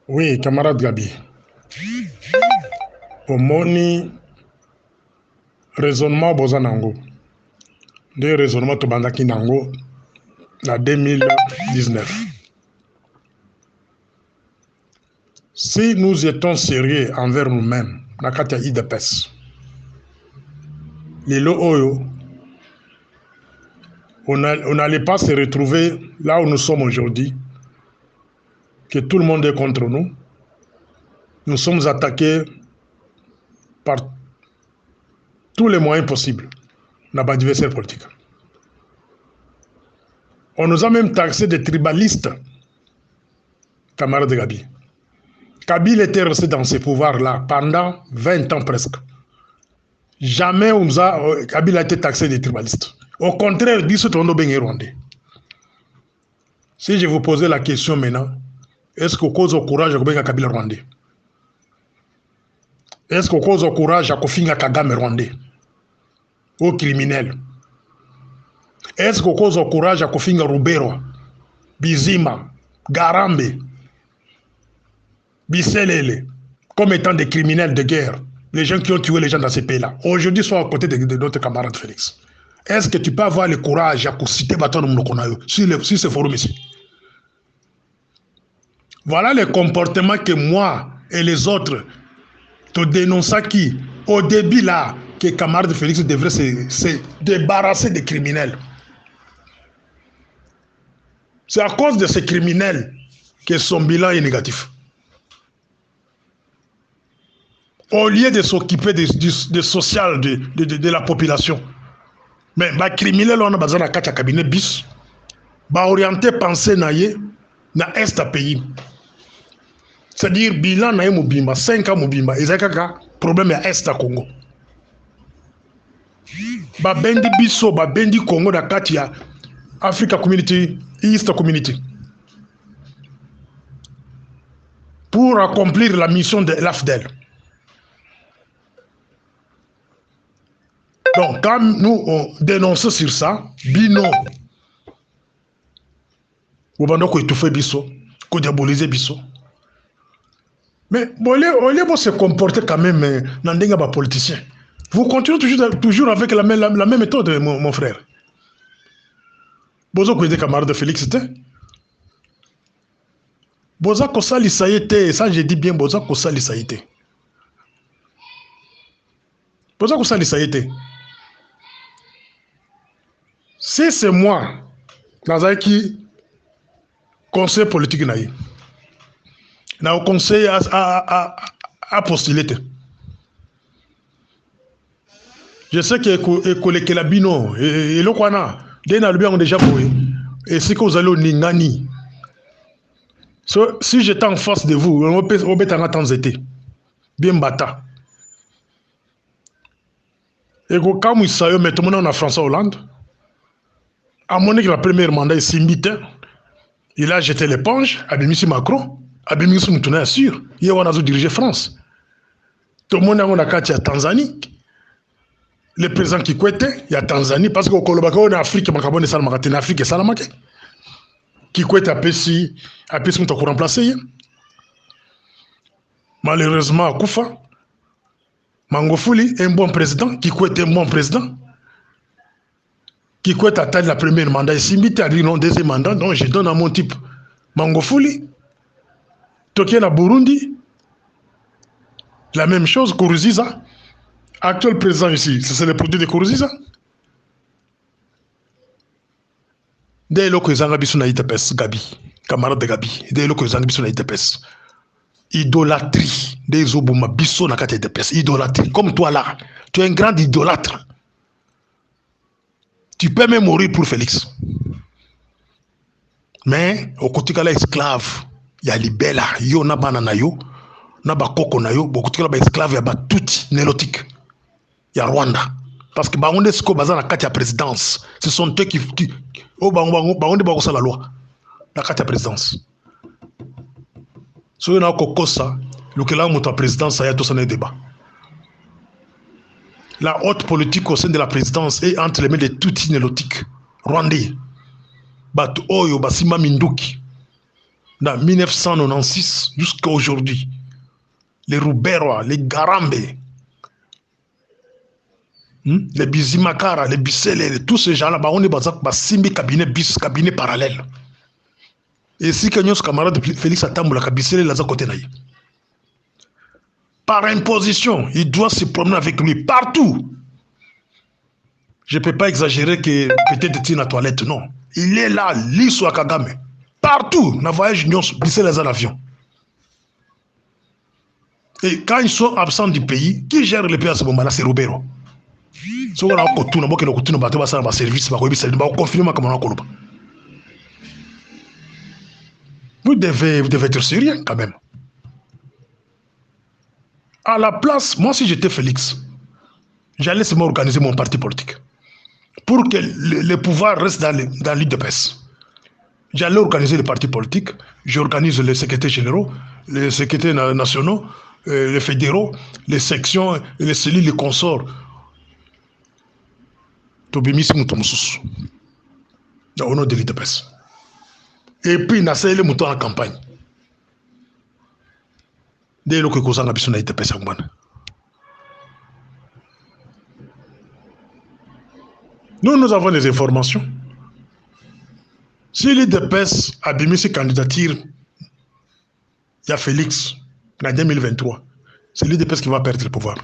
Oui, camarade Gabi. Omoni raisonnement boza nango. Des raisonnements tobandaki nango en 2019. Si nous étions sérieux envers nous-mêmes, nakati ya IDPS, lelo oyo, on n'allait pas se retrouver là où nous sommes aujourd'hui, que tout le monde est contre nous. Nous sommes attaqués par tous les moyens possibles dans l'adversaire politique. On nous a même taxé de tribalistes, camarade Gabi. Kabila était resté dans ce pouvoir-là pendant 20 ans presque. Jamais Kabila a été taxé de tribaliste. Au contraire, Rwandais. Si je vous posais la question maintenant, est-ce qu'on cause au courage de Kabila Rwandais? Est-ce qu'on cause au courage à Kofinga Kagame Rwandais? Aux criminels? Est-ce qu'on cause au courage à Kofinga Rubero, Bizima, Garambe, Biselele, comme étant des criminels de guerre? Les gens qui ont tué les gens dans ces pays-là, aujourd'hui sont à côté de notre camarade Félix. Est-ce que tu peux avoir le courage à citer Baton Moukonayo sur ce forum ici? Voilà le comportement que moi et les autres te dénonçons qui, au début là, que camarade Félix devrait se débarrasser des criminels. C'est à cause de ces criminels que son bilan est négatif. Au lieu de s'occuper du social de la population, mais les criminels on a besoin de un cabinet bis, orienté penser na est pays. C'est-à-dire bilan na mobimba 5 ans mobimba ezaka problème ya est Congo. Bendi biso bendi Congo na kati ya Africa Community, East Community. Pour accomplir la mission de l'AFDEL. Donc, quand nous on dénonce sur ça, bino, vous bandez étouffer biso, qu'on diaboliser biso. Mais au lieu de se comporter quand même dans des politiciens, vous continuez toujours avec la même méthode, mon frère. Bozo ko des camarades de Félix, c'était. Boza ko sali ça été, ça je dis bien boza ko sali ça été. Boza ko sali ça été. Si c'est moi, dans un conseil politique naïe, na conseil à postuler. Je sais que la bino et le kwana dena le bien déjà pour et c'est que vous allez au ningani. Si j'étais en face de vous, on peut en temps été bien bata. Et quand vous savez maintenant on a François Hollande, à mon avis, la première mandat est il a jeté l'éponge, Abimisi Macron, Abimisi Moutouna sûr, il a dirigé France. Tout le monde a dit à Tanzanie, le président qui il y a Tanzanie, parce qu'au Kolobaka, on est en Afrique, on est en Afrique et Salamake. Qui a pu remplacer. Malheureusement, à Koufa, Mangofuli, un bon président, qui est un bon président. Qui a atteint la première mandat, et Simbiti a dit non, deuxième mandat, donc je donne à mon type Mangofuli. Toké na Burundi, la même chose, Kourouziza. Actuel président ici, c'est le produit de Kourouziza. Dès lors que les Arabes sont IDPS, Gabi, camarade de Gabi, dès lors que les Arabes sont IDPS, idolâtrie, des Obama, Bisso na kate IDPS, idolâtrie, comme toi là, tu es un grand idolâtre. Tu peux même mourir pour Félix. Mais au côté de l'esclave, il y a libella, yo na banana yo, na ba koko na yo, beaucoup de esclave ya ba tout nélotique. Il y a Rwanda. Parce que on est ce qu'on bazar na kati ya présidence. Ce sont eux qui oh on est la loi. La kati ya présidence. So na kokosa, le que là mon présidence ça y a tout ça un débat. La haute politique au sein de la présidence est entre les mains de tout nélotique rwandais. Bat oyo basima minduki. dans 1996 jusqu'à aujourd'hui. Les Ruberois, les Garambe, les Bizimakara, les Bissele, tous ces gens-là, on est basé sur Simbi cabinet bis, cabinet parallèle. Et si que nos camarades Félix Atamboula, Bissele, là, à côté naï. Par imposition, il doit se promener avec lui partout. Je ne peux pas exagérer que peut-être il la toilette, non. Il est là, l'Iso Kagame. Partout, dans le voyage, Bissele les l'avion. Et quand ils sont absents du pays, qui gère le pays à ce moment-là, c'est Robero. Si on a un coton, on a un coton, on a un service, on a un confinement comme on a un. Vous devez être sérieux quand même. À la place, moi si j'étais Félix, j'allais seulement organiser mon parti politique. Pour que le pouvoir reste dans l'UDPS. J'allais organiser les partis politiques, j'organise les secrétaires généraux, les secrétaires nationaux, les fédéraux, les sections, les cellules, les consorts. Tobimisi Moutoumsous. Au nom de l'UDPS. Et puis, il y a les moutons en campagne. Dès lors que vous avez besoin d'UDPS, nous avons des informations. Si l'UDPS a mis ses candidatures, il y a Félix, en 2023. C'est l'UDPS qui va perdre le pouvoir.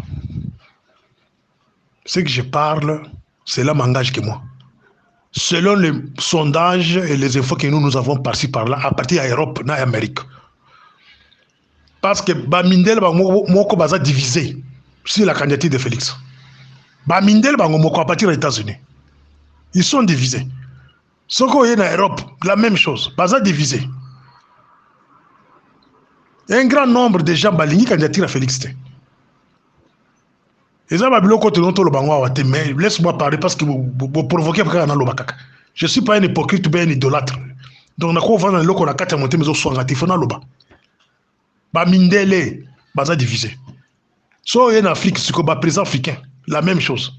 Ce que je parle, c'est là m'engage que moi. Selon les sondages et les infos que nous avons par-ci par-là, à partir de l'Europe et l'Amérique. Parce que Bamindel Moko Baza divisé sur la candidature de Félix. Bamindel Moko à partir des États-Unis. Ils sont divisés. Ce qu'on y a en Europe, la même chose. Baza divisé. Un grand nombre de gens balingi candidature à Félix. Et ça va mais laisse-moi parler parce que vous provoquez je ne suis pas un hypocrite ou un idolâtre. Donc, on va dans le local, on a monté mes os Mindele, baza divisé. So, en Afrique, c'est comme président africain, la même chose.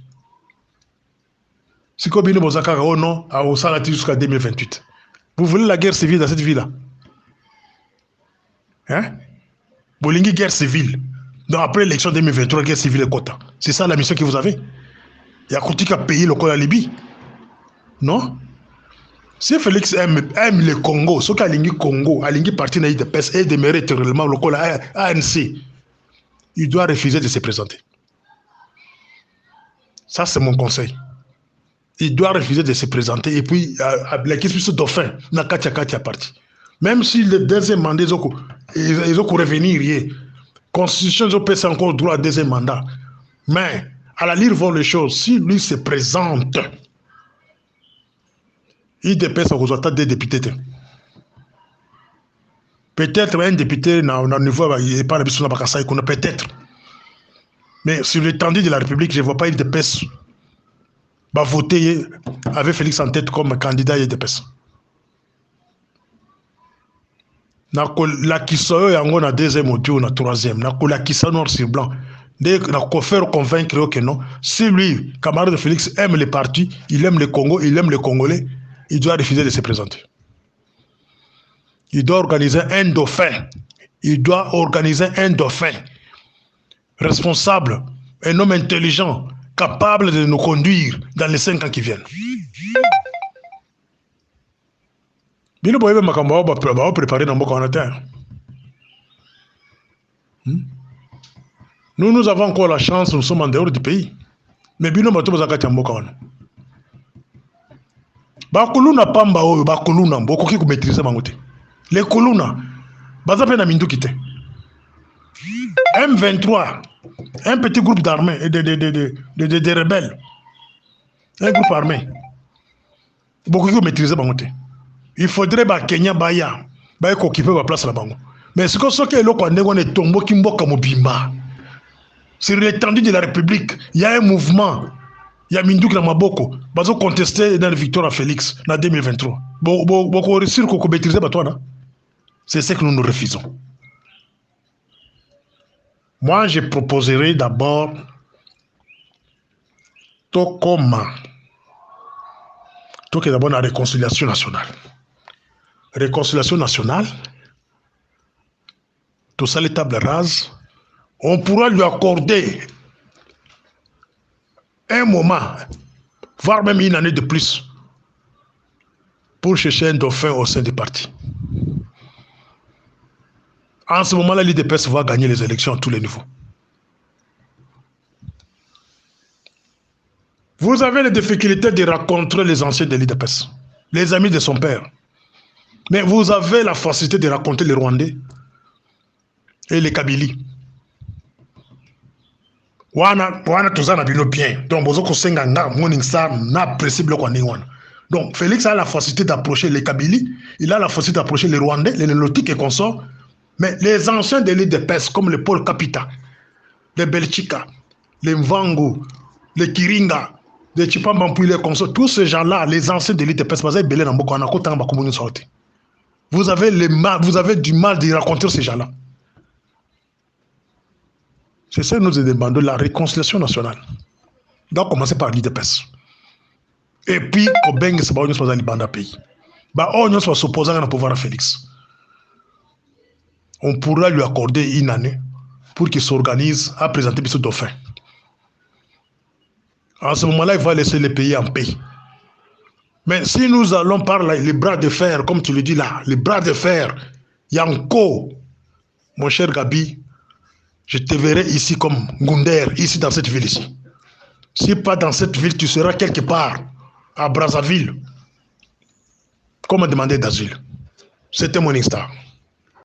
C'est comme oh non, à Salati jusqu'à 2028. Vous voulez la guerre civile dans cette ville-là? Hein? Vous voulez une guerre civile? Donc après l'élection 2023, guerre civile et quota. C'est ça la mission que vous avez? Il y a Kouti qui a payé le Congo à Libye? Non? Si Félix aime le Congo, ce qui a l'ingé Congo, a l'ingé parti naïf de PES et demeurer éternellement le Congo à ANC, il doit refuser de se présenter. Ça, c'est mon conseil. Il doit refuser de se présenter et puis la question dauphin n'a qu'à parti. Même si le deuxième mandat, ils ont revenir, Constitution, ils ont payé encore droit à deuxième mandat. Mais, à la lire, voir les choses, si lui se présente, il dépasse aux résultats des députés. Peut-être un député, au niveau, il n'est pas la mission de peut-être. Mais sur l'étendue de la République, je ne vois pas une dépasse va voter avec Félix en tête comme candidat et dépasse. La Kisayo yango na deuxième audio na troisième la Kisayo noir sur blanc dès qu'on faire convaincre que non, si lui camarade de Félix aime les partis, il aime le Congo, il aime les Congolais, il doit refuser de se présenter. Il doit organiser un dauphin. Il doit organiser un dauphin responsable, un homme intelligent, capable de nous conduire dans les 5 ans qui viennent. Nous préparer dans beaucoup en terre. Nous avons encore la chance, nous sommes en dehors du pays. Mais bino bato bazakati mboka wana. Bakuluna pamba oyo bakuluna bokoki ko maîtriser bango te. Les kuluna baza pe na minduki te. M23, un petit groupe d'armées et de rebelles. Un groupe armé. Bokoki ko maîtriser bango te. Il faudrait que Kenya baya occuper la place là-bas. Mais ce que est le tombeau qui mboka mobimba. Sur l'étendue de la République, il y a un mouvement. Il y a Mindouk Maboko. Ils ont contesté dans la victoire à Félix en 2023. C'est ce que nous refusons. Moi, je proposerai d'abord Tokoma. D'abord la réconciliation nationale. Réconciliation nationale, tout ça, les tables rases, on pourra lui accorder un moment, voire même une année de plus, pour chercher un dauphin au sein du parti. En ce moment-là, l'IDPS va gagner les élections à tous les niveaux. Vous avez les difficultés de rencontrer les anciens de l'IDPS, les amis de son père. Mais vous avez la facilité de raconter les Rwandais et les Kabylie. Wana tozana bino bien. Donc, bozo kosenga nga morning star na principe kwa wana. Donc, Félix a la facilité d'approcher les Kabylie, il a la facilité d'approcher les Rwandais, les Nélotiques et consorts. Mais les anciens de l'IDPS, comme le Paul Kapita, les Belchika, les Mvango, les Kiringa, les Chipambampouille, les consorts, tous ces gens-là, les anciens de l'IDPS, vous avez du mal de raconter ces gens-là. C'est ça que nous demandons, la réconciliation nationale. On doit commencer par l'IDPS. Et puis, on va se dans le pays. On va s'opposer au pouvoir à Félix. On pourra lui accorder une année pour qu'il s'organise à présenter ce dauphin. En ce moment-là, il va laisser le pays en paix. Mais si nous allons par les bras de fer, comme tu le dis là, les bras de fer, Yanko, mon cher Gabi, je te verrai ici comme Gunder, ici dans cette ville ici. Si pas dans cette ville, tu seras quelque part, à Brazzaville, comme demander d'asile. C'était mon histoire.